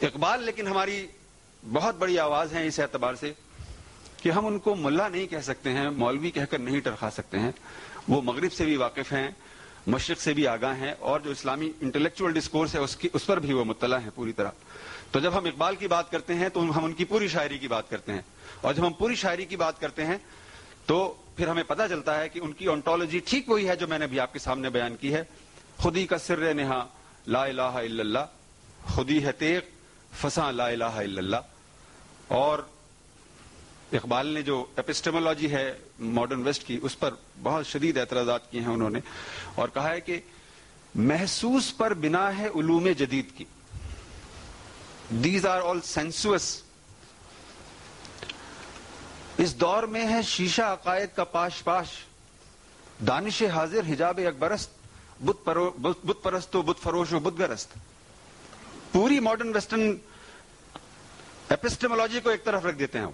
اقبال لیکن ہماری بہت بڑی آواز ہیں اس اعتبار سے کہ ہم ان کو ملا نہیں کہہ سکتے ہیں، مولوی کہہ کر نہیں ٹرخا سکتے ہیں. وہ مغرب سے بھی واقف ہیں، مشرق سے بھی آگاہ ہیں، اور جو اسلامی انٹلیکچوئل ڈسکورس ہے اس پر بھی وہ مطلع ہیں پوری طرح. تو جب ہم اقبال کی بات کرتے ہیں تو ہم ان کی پوری شاعری کی بات کرتے ہیں، اور جب ہم پوری شاعری کی بات کرتے ہیں تو پھر ہمیں پتہ چلتا ہے کہ ان کی آنٹولوجی ٹھیک وہی ہے جو میں نے ابھی آپ کے سامنے بیان کی ہے. خودی کا سر نہا لا الہ الا اللہ، خودی ہے تیغ فساں لا الہ الا اللہ. اور اقبال نے جو ایپسٹیمولوجی ہے ماڈرن ویسٹ کی، اس پر بہت شدید اعتراضات کیے ہیں انہوں نے، اور کہا ہے کہ محسوس پر بنا ہے علوم جدید کی. These are all سینسوس. اس دور میں ہے شیشہ عقائد کا پاش پاش، دانش حاضر حجاب اکبرست، بت پرست و بت فروش و بت گرست. پوری ماڈرن ویسٹرن ایپسٹیمولوجی کو ایک طرف رکھ دیتے ہیں.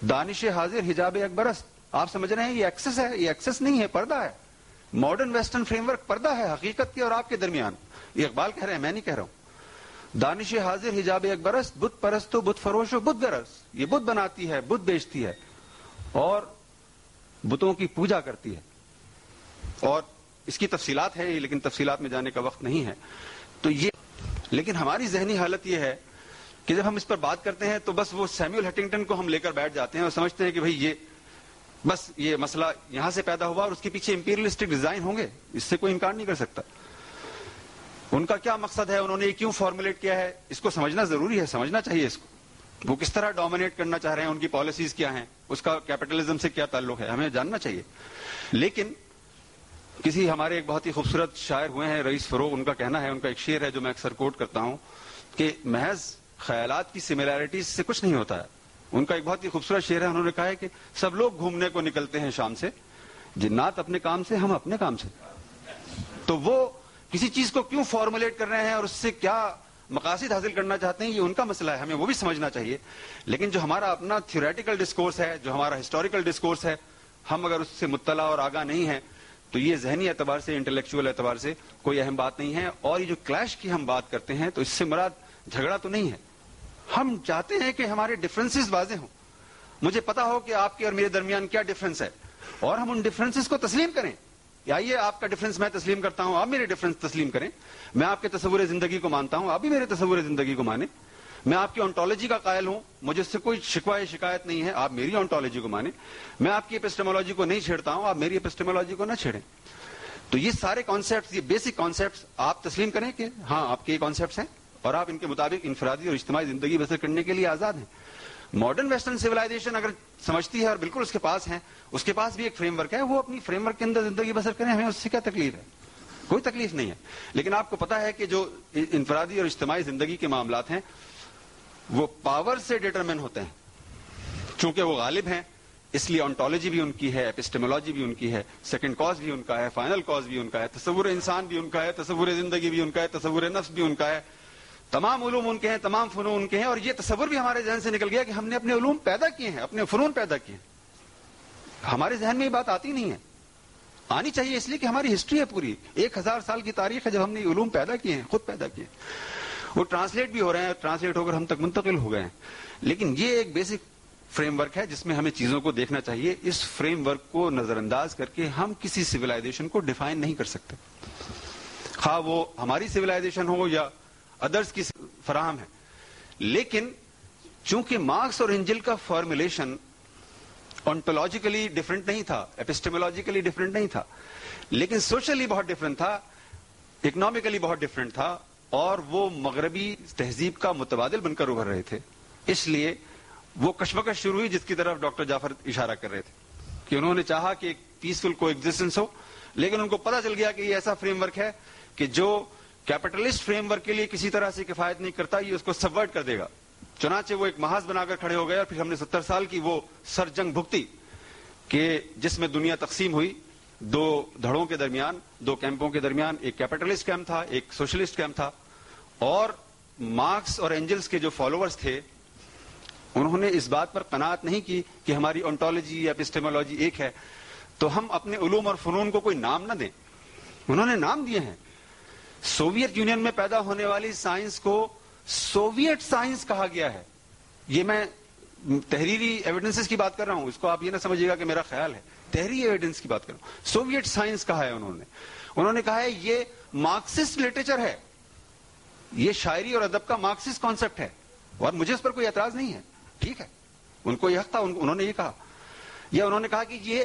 دانش حاضر حجاب اکبرست، آپ سمجھ رہے ہیں یہ ایکسس ہے؟ یہ ایکسس نہیں ہے، پردہ ہے. ماڈرن ویسٹرن فریم ورک پردہ ہے حقیقت کے اور آپ کے درمیان. یہ اقبال کہہ رہے ہیں، میں نہیں کہہ رہا ہوں. دانش حاضر حجاب اکبرست، بت پرست و بت فروش و بت گرست. یہ بت بناتی ہے، بت بیچتی ہے اور بتوں کی پوجا کرتی ہے. اور اس کی تفصیلات ہے لیکن تفصیلات میں جانے کا وقت نہیں ہے. تو یہ لیکن ہماری ذہنی حالت یہ ہے کہ جب ہم اس پر بات کرتے ہیں تو بس وہ سیموئل ہنٹنگٹن کو ہم لے کر بیٹھ جاتے ہیں اور سمجھتے ہیں کہ بھئی یہ مسئلہ یہاں سے پیدا ہوا اور اس کے پیچھے امپیریلسٹک ڈیزائن ہوں گے. اس سے کوئی انکار نہیں کر سکتا. ان کا کیا مقصد ہے، انہوں نے یہ کیوں فارمولیٹ کیا ہے، اس کو سمجھنا ضروری ہے، سمجھنا چاہیے اس کو. وہ کس طرح ڈومینیٹ کرنا چاہ رہے ہیں، ان کی پالیسیز کیا ہیں، اس کا کیپٹلزم سے کیا تعلق ہے، ہمیں جاننا چاہیے. لیکن کسی ہمارے ایک بہت ہی خوبصورت شاعر ہوئے ہیں رئیس فروغ، ان کا کہنا ہے، ان کا ایک شعر ہے جو میں اکثر کوٹ کرتا ہوں کہ محض خیالات کی سملیرٹیز سے کچھ نہیں ہوتا ہے. ان کا ایک بہت ہی خوبصورت شعر ہے، انہوں نے کہا ہے کہ سب لوگ گھومنے کو نکلتے ہیں شام سے، جنات اپنے کام سے، ہم اپنے کام سے. تو وہ کسی چیز کو کیوں فارمولیٹ کر رہے ہیں اور اس سے کیا مقاصد حاصل کرنا چاہتے ہیں، یہ ان کا مسئلہ ہے، ہمیں وہ بھی سمجھنا چاہیے. لیکن جو ہمارا اپنا تھیوریٹیکل ڈسکورس ہے، جو ہمارا ہسٹوریکل ڈسکورس ہے، ہم اگر اس سے مطلع اور آگاہ نہیں ہیں تو یہ ذہنی اعتبار سے، انٹلیکچوئل اعتبار سے کوئی اہم بات نہیں ہے. اور یہ جو کلیش کی ہم بات کرتے ہیں تو اس سے مراد جھگڑا تو نہیں ہے. ہم چاہتے ہیں کہ ہمارے ڈفرینسز واضح ہوں، مجھے پتا ہو کہ آپ کے اور میرے درمیان کیا ڈفرینس ہے، اور ہم ان ڈفرینسز کو تسلیم کریں. آئیے آپ کا ڈفرینس میں تسلیم کرتا ہوں، آپ میرے ڈفرینس تسلیم کریں. میں آپ کے تصور زندگی کو مانتا ہوں، آپ بھی میرے تصور زندگی کو مانیں. میں آپ کی آنٹولوجی کا قائل ہوں، مجھے اس سے کوئی شکوہ شکایت نہیں ہے، آپ میری آنٹولوجی کو مانیں. میں آپ کی ایپسٹیمولوجی کو نہیں چھیڑتا ہوں، آپ میری ایپسٹیمولوجی کو نہ چھیڑیں. تو یہ سارے کانسیپٹس، یہ بیسک کانسیپٹس آپ تسلیم کریں کہ ہاں آپ کے یہ کانسیپٹس ہیں اور آپ ان کے مطابق انفرادی اور اجتماعی زندگی بسر کرنے کے لیے آزاد ہیں. ماڈرن ویسٹرن سویلائزیشن اگر سمجھتی ہے اور بالکل اس کے پاس ہیں، اس کے پاس بھی ایک فریم ورک ہے، وہ اپنی فریم ورک کے اندر زندگی بسر کریں، ہمیں اس سے کیا تکلیف ہے؟ کوئی تکلیف نہیں ہے. لیکن آپ کو پتا ہے کہ جو انفرادی اور اجتماعی زندگی کے معاملات ہیں وہ پاور سے ڈیٹرمن ہوتے ہیں. چونکہ وہ غالب ہیں اس لیے آنٹولوجی بھی ان کی ہے، ایپسٹیمولوجی بھی ان کی ہے، سیکنڈ کاز بھی ان کا ہے، فائنل کاز بھی ان کا ہے، تصور انسان بھی ان کا ہے، تصور زندگی بھی ان کا ہے، تصور نفس بھی ان کا ہے. تمام علوم ان کے ہیں، تمام فنون ان کے ہیں. اور یہ تصور بھی ہمارے ذہن سے نکل گیا کہ ہم نے اپنے علوم پیدا کیے ہیں، اپنے فنون پیدا کیے ہیں. ہمارے ذہن میں یہ بات آتی نہیں ہے، آنی چاہیے، اس لیے کہ ہماری ہسٹری ہے پوری 1000 سال کی تاریخ ہے جب ہم نے علوم پیدا کیے ہیں، خود پیدا کیے ہیں. وہ ٹرانسلیٹ بھی ہو رہے ہیں، ٹرانسلیٹ ہو کر ہم تک منتقل ہو گئے ہیں. لیکن یہ ایک بیسک فریم ورک ہے جس میں ہمیں چیزوں کو دیکھنا چاہیے. اس فریم ورک کو نظر انداز کر کے ہم کسی سویلائزیشن کو ڈیفائن نہیں کر سکتے، خواہ وہ ہماری سویلائزیشن ہو یا ادرس کی فراہم ہے. لیکن چونکہ مارکس اور انجل کا فارمولیشن آنٹولوجیکلی ڈفرنٹ نہیں تھا، ایپسٹیمولوجیکلی ڈفرنٹ نہیں تھا، لیکن سوشلی بہت ڈفرنٹ تھا، اکنامکلی بہت ڈفرنٹ تھا، اور وہ مغربی تہذیب کا متبادل بن کر ابھر رہے تھے. اس لیے وہ کشمکش شروع ہوئی جس کی طرف ڈاکٹر جعفر اشارہ کر رہے تھے کہ انہوں نے چاہا کہ ایک پیسفل کو ایگزسٹنس ہو، لیکن ان کو پتہ چل گیا کہ یہ ایسا فریم ورک ہے کہ جو کیپٹلسٹ فریم ورک کے لیے کسی طرح سے کفایت نہیں کرتا، یہ اس کو سبورٹ کر دے گا. چنانچہ وہ ایک محاذ بنا کر کھڑے ہو گئے اور پھر ہم نے 70 سال کی وہ سر جنگ بھگتی کہ جس میں دنیا تقسیم ہوئی 2 دھڑوں کے درمیان، 2 کیمپوں کے درمیان. ایک کیپٹلسٹ کیمپ تھا، ایک سوشلسٹ کیمپ تھا. اور مارکس اور اینجلس کے جو فالوورز تھے انہوں نے اس بات پر قناعت نہیں کی کہ ہماری آنٹولوجی یا ایپسٹیمولوجی ایک ہے تو ہم اپنے علوم اور فنون کو کوئی نام نہ دیں. انہوں نے نام دیے ہیں. سوویت یونین میں پیدا ہونے والی سائنس کو سوویت سائنس کہا گیا ہے. یہ میں تحریری ایویڈنسز کی بات کر رہا ہوں, اس کو آپ یہ نہ سمجھیے گا کہ میرا خیال ہے, تحریری ایویڈنس کی بات کر رہا ہوں. سوویت سائنس کہا ہے انہوں نے کہا ہے یہ مارکسسٹ لٹریچر ہے, یہ شاعری اور ادب کا مارکسسٹ کانسیپٹ ہے, اور مجھے اس پر کوئی اعتراض نہیں ہے, ٹھیک ہے, ان کو یہ حق تھا, انہوں نے یہ کہا. یا انہوں نے کہا کہ یہ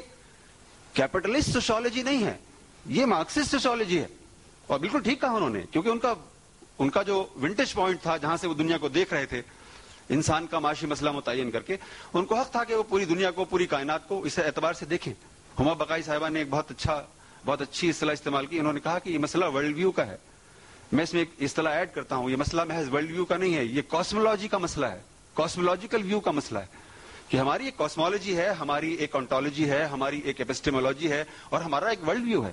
کیپٹلسٹ سوشیولوجی نہیں ہے, یہ مارکسسٹ سوشیولوجی ہے, اور بالکل ٹھیک کہا انہوں نے, کیونکہ ان کا جو ونٹیج پوائنٹ تھا جہاں سے وہ دنیا کو دیکھ رہے تھے انسان کا معاشی مسئلہ متعین کر کے, ان کو حق تھا کہ وہ پوری دنیا کو, پوری کائنات کو اس اعتبار سے دیکھیں. ہما بقائی صاحبہ نے ایک بہت اچھی اصطلاح استعمال کی, انہوں نے کہا کہ یہ مسئلہ ورلڈ ویو کا ہے. میں اس میں ایک اصطلاح ایڈ کرتا ہوں, یہ مسئلہ محض ورلڈ ویو کا نہیں ہے, یہ کاسمولوجی کا مسئلہ ہے, کاسمولوجیکل ویو کا مسئلہ ہے, کہ ہماری ایک کاسمولوجی ہے, ہماری ایک انٹالوجی ہے, ہماری ایک ایپسٹیمولوجی ہے, اور ہمارا ایک ورلڈ ویو ہے,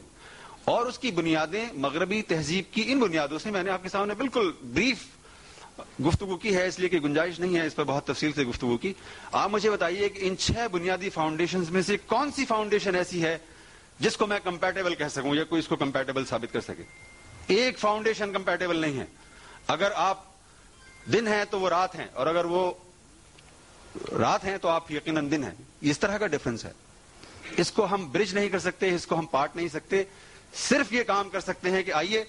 اور اس کی بنیادیں مغربی تہذیب کی ان بنیادوں سے میں نے آپ کے سامنے بالکل بریف گفتگو کی ہے, اس لیے کہ گنجائش نہیں ہے اس پر بہت تفصیل سے گفتگو کی. آپ مجھے بتائیے کہ ان 6 بنیادی فاؤنڈیشنز میں سے کون سی فاؤنڈیشن ایسی ہے جس کو میں کمپیٹیبل کہہ سکوں یا کوئی اس کو کمپیٹیبل ثابت کر سکے؟ ایک فاؤنڈیشن کمپیٹیبل نہیں ہے. اگر آپ دن ہیں تو وہ رات ہیں, اور اگر وہ رات ہیں تو آپ یقیناً دن ہیں. اس طرح کا ڈفرنس ہے, اس کو ہم برج نہیں کر سکتے, اس کو ہم پاٹ نہیں سکتے. صرف یہ کام کر سکتے ہیں کہ آئیے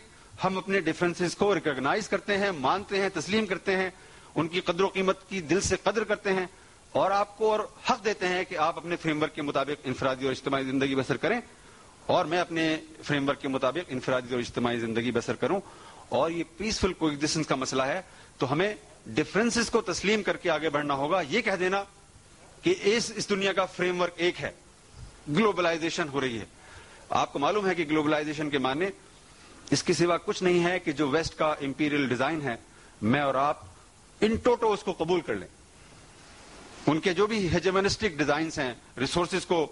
ہم اپنے ڈفرینسز کو ریکگنائز کرتے ہیں, مانتے ہیں, تسلیم کرتے ہیں, ان کی قدر و قیمت کی دل سے قدر کرتے ہیں, اور آپ کو اور حق دیتے ہیں کہ آپ اپنے فریم ورک کے مطابق انفرادی اور اجتماعی زندگی بسر کریں, اور میں اپنے فریم ورک کے مطابق انفرادی اور اجتماعی زندگی بسر کروں. اور یہ پیسفل کو ایگزسٹنس کا مسئلہ ہے, تو ہمیں ڈفرینسز کو تسلیم کر کے آگے بڑھنا ہوگا. یہ کہہ دینا کہ اس دنیا کا فریم ورک ایک ہے, گلوبلائزیشن ہو رہی ہے. آپ کو معلوم ہے کہ گلوبلائزیشن کے معنی اس کے سوا کچھ نہیں ہے کہ جو ویسٹ کا امپیریل ڈیزائن ہے, میں اور آپ ان ٹوٹو اس کو قبول کر لیں. ان کے جو بھی ہیجمنسٹک ڈیزائنز ہیں ریسورسز کو,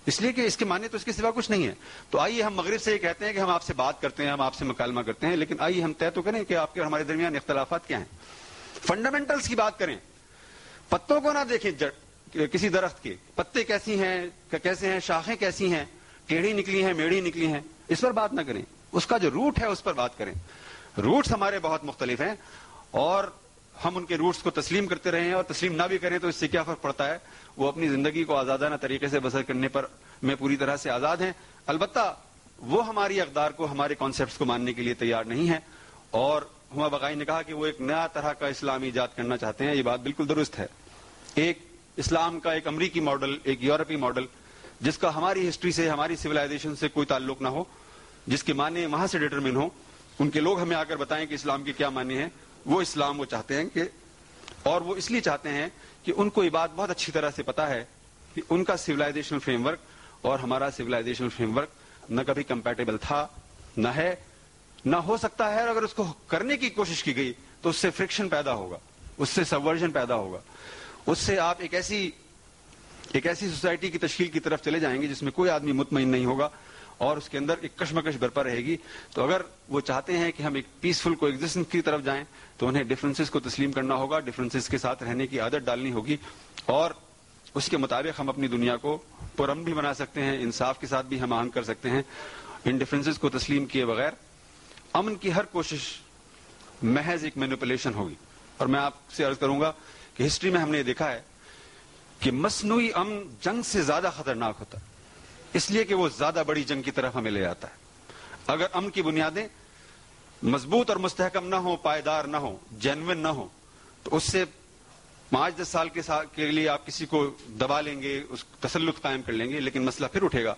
اس لیے کہ اس کے معنی تو اس کے سوا کچھ نہیں ہے. تو آئیے ہم مغرب سے یہ کہتے ہیں کہ ہم آپ سے بات کرتے ہیں, ہم آپ سے مکالمہ کرتے ہیں, لیکن آئیے ہم طے تو کریں کہ آپ کے اور ہمارے درمیان اختلافات کیا ہیں. فنڈامنٹلز کی بات کریں, پتوں کو نہ دیکھیں, کسی درخت کے پتے کیسی ہیں, کیسے ہیں, شاخیں کیسی ہیں, ٹیڑھی نکلی ہیں, میڑھی نکلی ہیں, اس پر بات نہ کریں. اس کا جو روٹ ہے اس پر بات کریں. روٹس ہمارے بہت مختلف ہیں, اور ہم ان کے روٹس کو تسلیم کرتے رہے ہیں, اور تسلیم نہ بھی کریں تو اس سے کیا فرق پڑتا ہے. وہ اپنی زندگی کو آزادانہ طریقے سے بسر کرنے پر میں پوری طرح سے آزاد ہیں. البتہ وہ ہماری اقدار کو, ہمارے کانسیپٹس کو ماننے کے لیے تیار نہیں ہیں. اور ہما بقائی نے کہا کہ وہ ایک نیا طرح کا اسلام ایجاد کرنا چاہتے ہیں. یہ بات بالکل درست ہے. ایک اسلام کا ایک امریکی ماڈل, ایک یورپی ماڈل, جس کا ہماری ہسٹری سے, ہماری سویلائزیشن سے کوئی تعلق نہ ہو, جس کے معنی وہاں سے ڈٹرمن ہو. ان کے لوگ ہمیں آ کر بتائیں کہ اسلام کے کیا معنی ہیں. وہ اسلام وہ چاہتے ہیں کہ, اور وہ اس لیے چاہتے ہیں کہ ان کو یہ بات بہت اچھی طرح سے پتا ہے کہ ان کا سویلائزیشن فریم ورک اور ہمارا سویلائزیشن فریم ورک نہ کبھی کمپیٹیبل تھا, نہ ہے, نہ ہو سکتا ہے. اور اگر اس کو کرنے کی کوشش کی گئی تو اس سے فرکشن پیدا ہوگا, اس سے سبورژن پیدا ہوگا, اس سے آپ ایک ایسی سوسائٹی کی تشکیل کی طرف چلے جائیں گے جس میں کوئی آدمی مطمئن نہیں ہوگا, اور اس کے اندر ایک کشمکش برپا رہے گی. تو اگر وہ چاہتے ہیں کہ ہم ایک پیسفل کو ایگزسٹنس کی طرف جائیں تو انہیں ڈفرینسز کو تسلیم کرنا ہوگا, ڈفرینسز کے ساتھ رہنے کی عادت ڈالنی ہوگی, اور اس کے مطابق ہم اپنی دنیا کو پرامن بھی بنا سکتے ہیں, انصاف کے ساتھ بھی ہم آہنگ کر سکتے ہیں. ان ڈفرینسز کو تسلیم کیے بغیر امن کی ہر کوشش محض ایک مینیپولیشن ہوگی. اور میں آپ سے عرض کروں گا کہ ہسٹری میں ہم نے دیکھا ہے کہ مصنوعی امن جنگ سے زیادہ خطرناک ہوتا ہے, اس لیے کہ وہ زیادہ بڑی جنگ کی طرف ہمیں لے جاتا ہے. اگر امن کی بنیادیں مضبوط اور مستحکم نہ ہوں, پائیدار نہ ہوں, جینوئن نہ ہوں, تو اس سے 5-10 سال کے لیے آپ کسی کو دبا لیں گے, اس تسلط قائم کر لیں گے, لیکن مسئلہ پھر اٹھے گا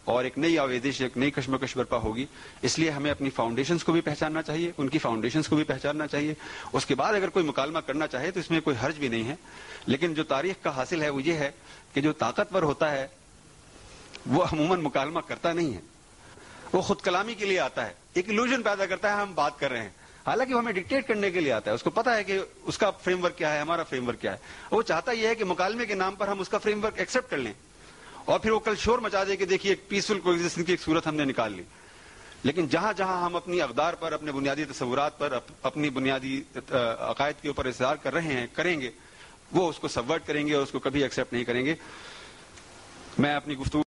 اور ایک نئی آویزش, ایک نئی کشمکش برپا ہوگی. اس لیے ہمیں اپنی فاؤنڈیشنز کو بھی پہچاننا چاہیے, ان کی فاؤنڈیشنز کو بھی پہچاننا چاہیے. اس کے بعد اگر کوئی مکالمہ کرنا چاہے تو اس میں کوئی حرج بھی نہیں ہے. لیکن جو تاریخ کا حاصل ہے وہ یہ ہے کہ جو طاقتور ہوتا ہے وہ عموماً مکالمہ کرتا نہیں ہے, وہ خود کلامی کے لیے آتا ہے, ایک ایلوژن پیدا کرتا ہے ہم بات کر رہے ہیں, حالانکہ وہ ہمیں ڈکٹیٹ کرنے کے لیے آتا ہے. اس کو پتا ہے کہ اس کا فریم ورک کیا ہے, ہمارا فریم ورک کیا ہے. وہ چاہتا یہ ہے کہ مکالمے کے نام پر ہم اس کا فریم ورک ایکسپٹ کر لیں, اور پھر وہ کل شور مچا دے کہ دیکھیے ایک پیسفل کو ایگزسٹنس کی ایک صورت ہم نے نکال لی. لیکن جہاں جہاں ہم اپنی اقدار پر, اپنے بنیادی تصورات پر, اپنی بنیادی عقائد کے اوپر اصرار کر رہے ہیں, کریں گے, وہ اس کو سبورٹ کریں گے اور اس کو کبھی ایکسپٹ نہیں کریں گے. میں اپنی گفتگو